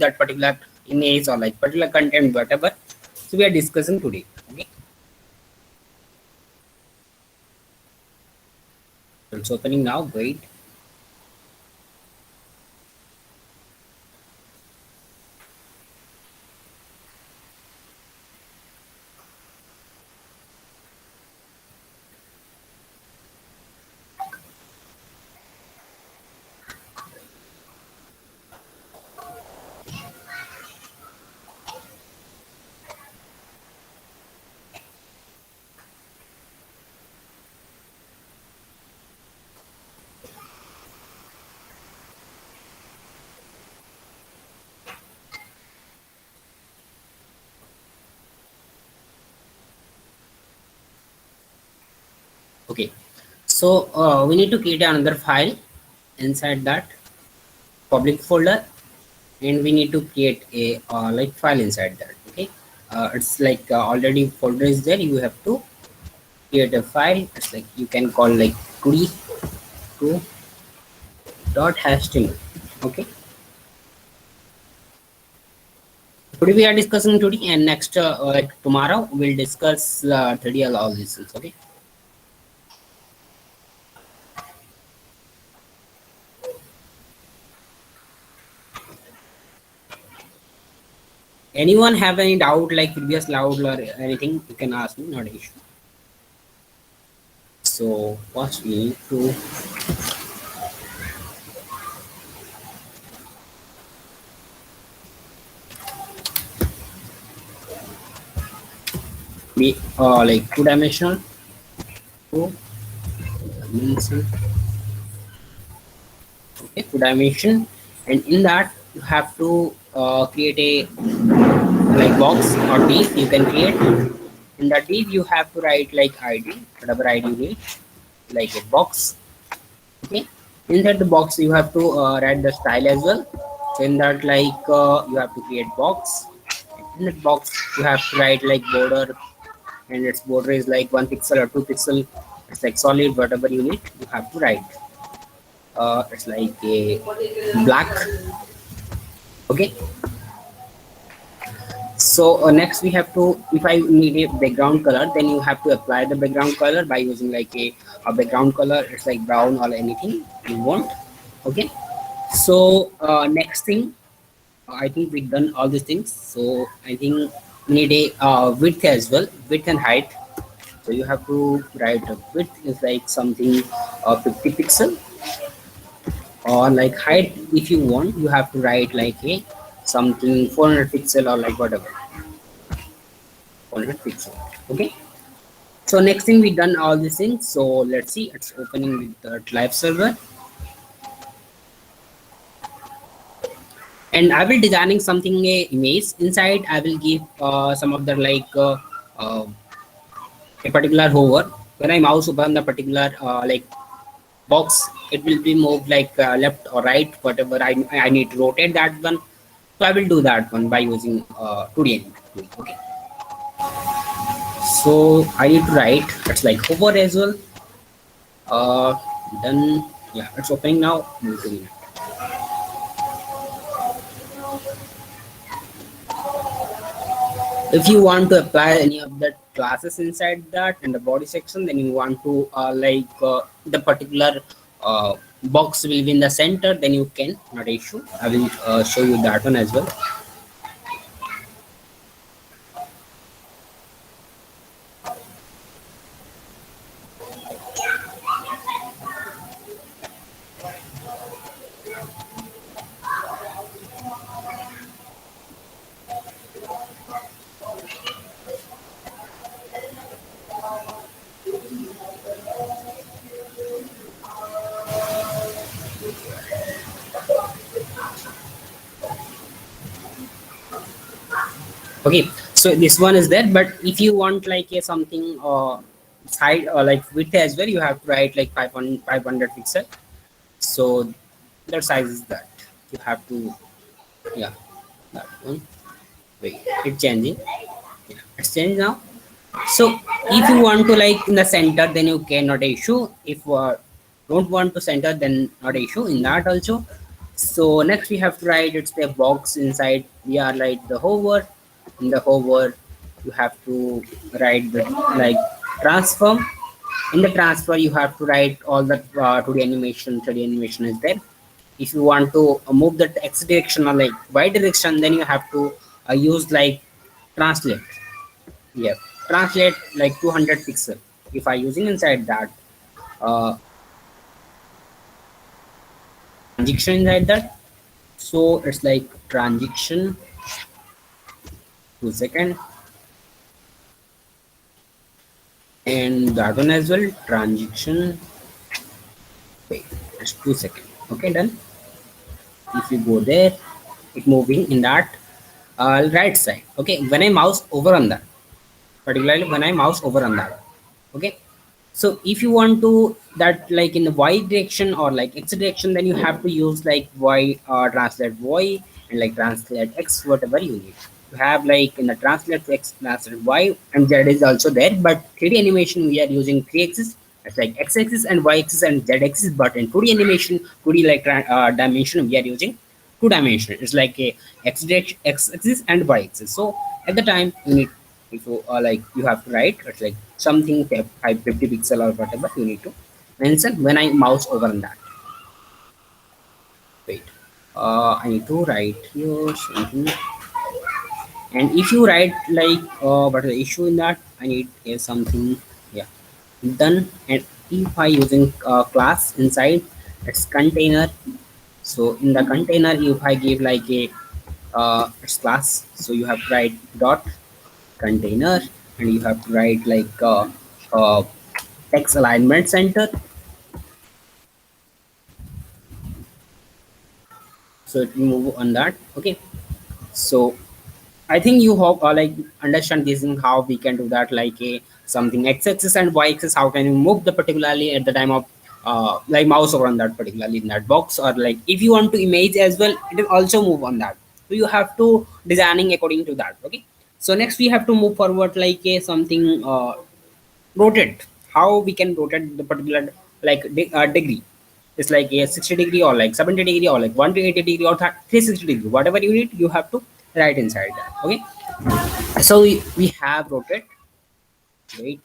that particular image or like particular content, whatever. So we are discussing today. Okay. So it's opening now. Wait. Okay. So we need to create another file inside that public folder, and we need to create a like file inside that. Okay. It's like already folder is there. You have to create a file. It's like you can call like 2.html. Okay. Today we are discussing today, and next like tomorrow we'll discuss 3D all these things. Okay. Anyone have any doubt like previous loud or anything? You can ask me. Not an issue. So first we need to be like two-dimensional. Two-dimensional. Okay, two-dimension, and in that you have to create a like box or div. You can create in that div. You have to write like ID, whatever ID you need, like a box. Okay, inside the box you have to write the style as well. So in that like you have to create box. In that box you have to write like border, and its border is like 1 pixel or 2 pixel. It's like solid, whatever you need you have to write. It's like a black. Okay. So next we have to, if I need a background color, then you have to apply the background color by using like a background color. It's like brown or anything you want. Okay. So next thing, I think we've done all these things. So I think we need a width as well, width and height. So you have to write a width is like something 50 pixel, or like height if you want you have to write like a something 400 pixel or like whatever 400 pixel. Okay. So next thing we done all these things. So let's see, it's opening with the live server, and I will designing something a image inside. I will give some of the like uh, a particular hover. When I mouse open the particular like box, it will be moved like left or right, whatever I need to rotate that one. So I will do that one by using 2D animator. Okay. So I need to write. It's like hover as well. Uh, then yeah, it's opening now. Move to it. If you want to apply any of the classes inside that in the body section, then you want to like the particular box will be in the center, then you can, not an issue. I will show you that one as well. Okay, so this one is there, but if you want like a something side or like width as well, you have to write like 500 pixel. So the size is that you have to, yeah, that one. Wait, it's changing. Yeah, it's changed now. So if you want to like in the center, then you can, not an issue. If don't want to center, then not an issue in that also. So next we have to write it's the box inside. We are like the hover. In the hover, you have to write the like transform. In the transfer, you have to write all the 2D animation. 3D animation is there. If you want to move the x direction or like y direction, then you have to use like translate. Yeah, translate like 200 pixel. If I using inside that uh, transition inside that, so it's like transition 2 second, and that one as well transition. Wait, it's 2 second. Okay, done. If you go there, it moving in that right side. Okay, when I mouse over on that, particularly when I mouse over on that. Okay, so if you want to that like in the y direction or like x direction, then you have to use like y translate y and like translate x, whatever you need to have like in the translate to x, translate y, and that is also there. But 3D animation we are using 3 axis. It's like x axis and y axis and z axis, but in 2D animation, 2D like dimension, we are using 2 dimension. It's like a x direction, x axis and y axis. So at the time you need, if you like you have to write it's like something 550 pixel or whatever you need to mention when I mouse over on that. Wait, I need to write here something. And if you write like but the issue in that I need is something. Yeah, done. And if I using class inside, it's container. So in the container, if I give like a it's class, so you have to write dot container, and you have to write like uh, text alignment center. So it will move on that. Okay, so I think you hope like understand this and how we can do that like a something x-axis and y-axis, how can you move the particularly at the time of like mouse over on that particularly in that box, or like if you want to image as well, it will also move on that. So you have to designing according to that. Okay, so next we have to move forward like a something rotate. How we can rotate the particular like degree. It's like a 60 degree or like 70 degree or like 180 degree or 360 degree, whatever you need you have to write inside that. Okay, so we have rotate. Wait,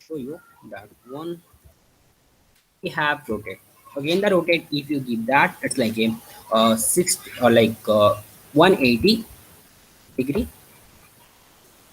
show you that one. We have rotate. Again the rotate, if you give that, it's like a 60 or like 180 degree.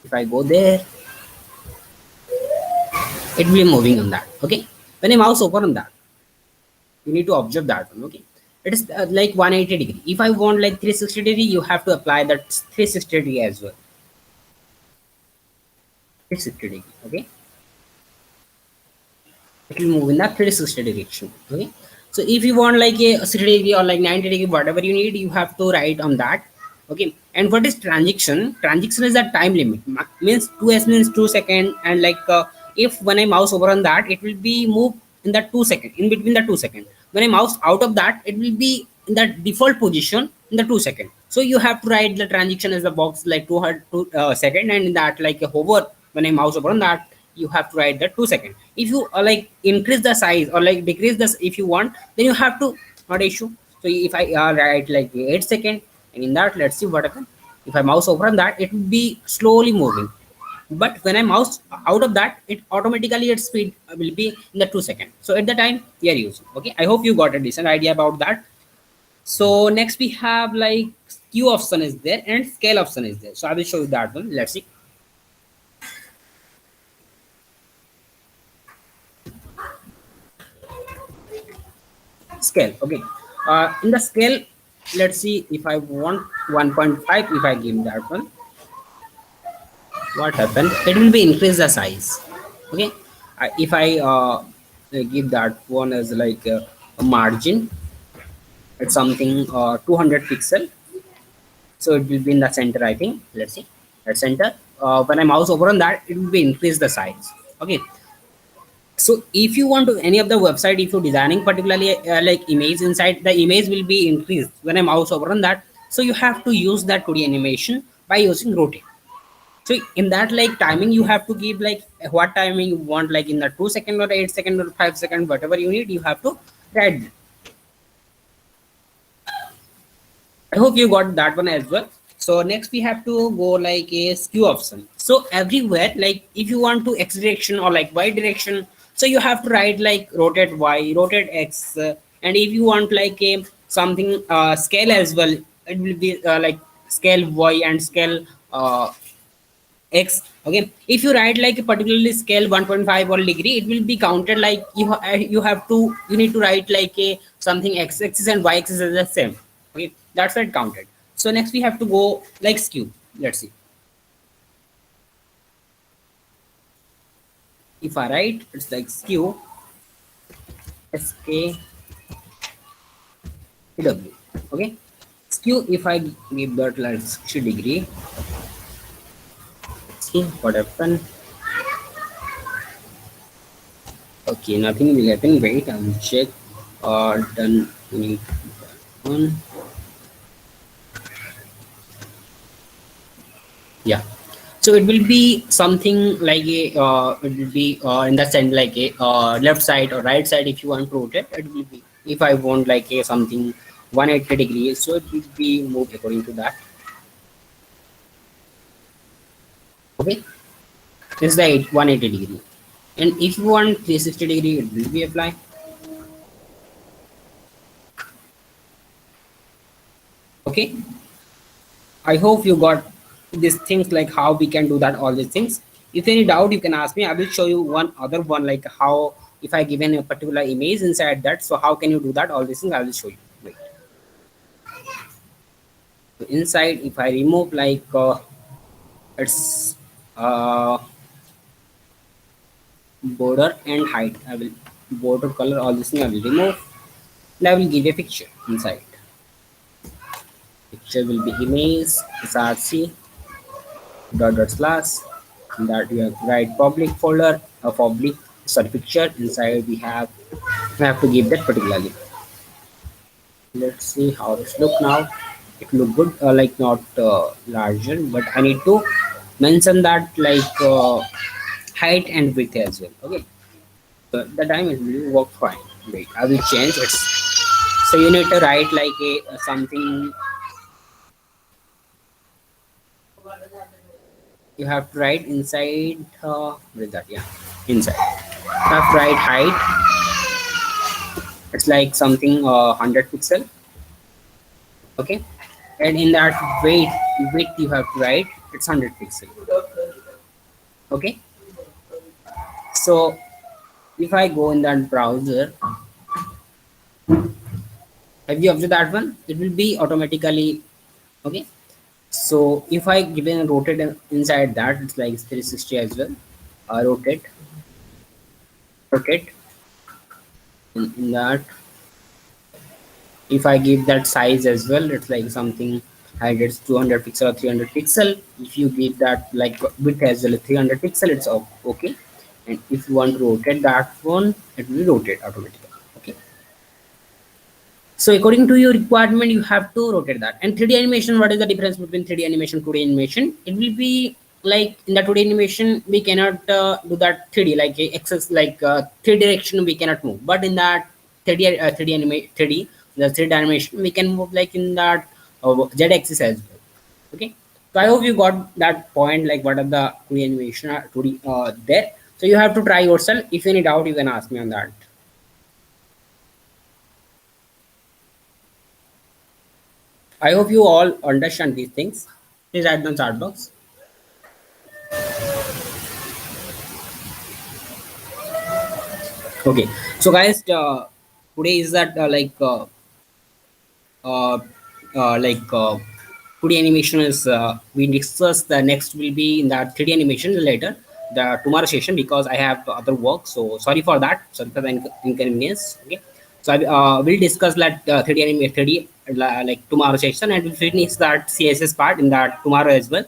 If I go there, it will be moving on that. Okay, when I mouse over on that, you need to observe that one. Okay, it is like 180 degree. If I want like 360 degree, you have to apply that 360 degree as well. 360 degree. Okay, it will move in that 360 direction. Okay, so if you want like a 60 degree or like 90 degree, whatever you need, you have to write on that. Okay, and what is transition? Transition is a time limit. Means 2s means 2 second, and like if when I mouse over on that, it will be moved in that 2 second, in between the 2 second. When I mouse out of that, it will be in that default position in the 2 second. So you have to write the transition as a box like 2 second, and in that like a hover, when I mouse over on that, you have to write the 2 second. If you like increase the size or like decrease this if you want, then you have to, not issue. So if I write like 8 second, and in that let's see what happens. If I mouse over on that, it will be slowly moving, but when I mouse out of that, it automatically its speed will be in the 2 second. So at the time we are using. Okay, I hope you got a decent idea about that. So next we have like skew option is there and scale option is there. So I will show you that one. Let's see. Scale. Okay, in the scale, let's see. If I want 1.5, if I give that one, what happened? It will be increase the size. Okay, if I give that one as like a margin, it's something 200 pixel, so it will be in the center. I think, let's see, at center. When I mouse over on that, it will be increase the size. Okay, so if you want to any of the website, if you're designing particularly like image, inside the image will be increased when I mouse over on that. So you have to use that 2D animation by using rotate. So in that like timing, you have to give like what timing you want, like in the 2 second or 8 second or 5 second, whatever you need, you have to write. I hope you got that one as well. So next we have to go like a skew option. So everywhere, like if you want to x direction or like y direction, so you have to write like rotate y, rotate x, and if you want like a something scale as well, it will be like scale y and scale x. Okay, if you write like a particularly scale 1.5 or degree, it will be counted like you have to, you need to write like a something x axis and y axis is the same. Okay, that's why it counted. So next we have to go like skew. Let's see. If I write, it's like skew, SKW. Okay, skew, if I give that like 60 degree, let's see what happened. Okay, nothing will happen. Wait, I will check. Done. We need that one. Yeah. So it will be something like a. It will be in the sense like a left side or right side. If you want to rotate, it will be. If I want like a something 180 degrees, so it will be moved according to that. Okay. This is the 180 degree. And if you want 360 degree, it will be applied. Okay. I hope you got these things like how we can do that, all these things. If any doubt, you can ask me. I will show you one other one like how if I given a particular image inside that. So how can you do that? All these things I will show you. Wait. So inside, if I remove like its border and height, I will border color, all this thing I will remove. And I will give a picture inside. Picture will be image src dot slash, and that you have write public folder, a public sorry picture. Inside we have to give that particularly. Let's see how this look now. It look good, like not larger, but I need to mention that like height and width as well. Okay, so the time it will work fine. Wait, I will change it. So you need to write like a something. You have to write inside with that, yeah, inside you have to write height. It's like something 100 pixel. Okay, and in that weight you have to write it's 100 pixel. Okay, so if I go in that browser, have you observed that one? It will be automatically. Okay, so if I given a rotate inside that, it's like 360 as well. Rotate in that. If I give that size as well, it's like something height it's 200 pixel or 300 pixel. If you give that like width as well 300 pixel, it's okay. And if you want to rotate that one, it will rotate automatically. Okay, so according to your requirement you have to rotate that. And 3D animation, what is the difference between 3D animation 2D animation? It will be like in the 2D animation we cannot do that 3D like access like 3 direction we cannot move, but in that 3D 3D anime 3D the 3D animation we can move like in that z axis as well. Okay, so I hope you got that point like what are the 2D animation 2D there. So you have to try yourself. If any doubt you can ask me on that. I hope you all understand these things. Please add the chat box. Okay, so guys, today is that uh, 2D animation is we discuss. The next will be in that 3D animation later, the tomorrow session, because I have other work. So sorry for that. Sorry for the inconvenience. Okay, so I will discuss that 3D anime 3D like tomorrow session, and we'll finish that CSS part in that tomorrow as well.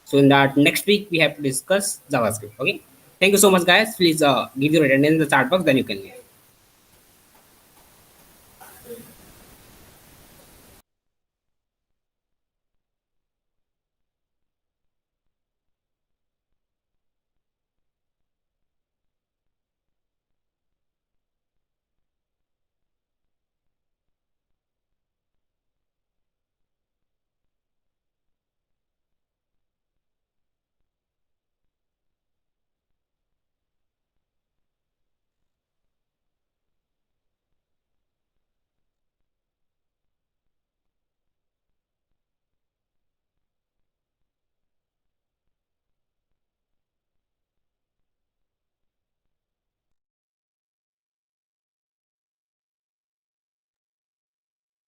So in that next week we have to discuss JavaScript. Okay. Thank you so much, guys. Please give your attendance in the chat box. Then you can leave.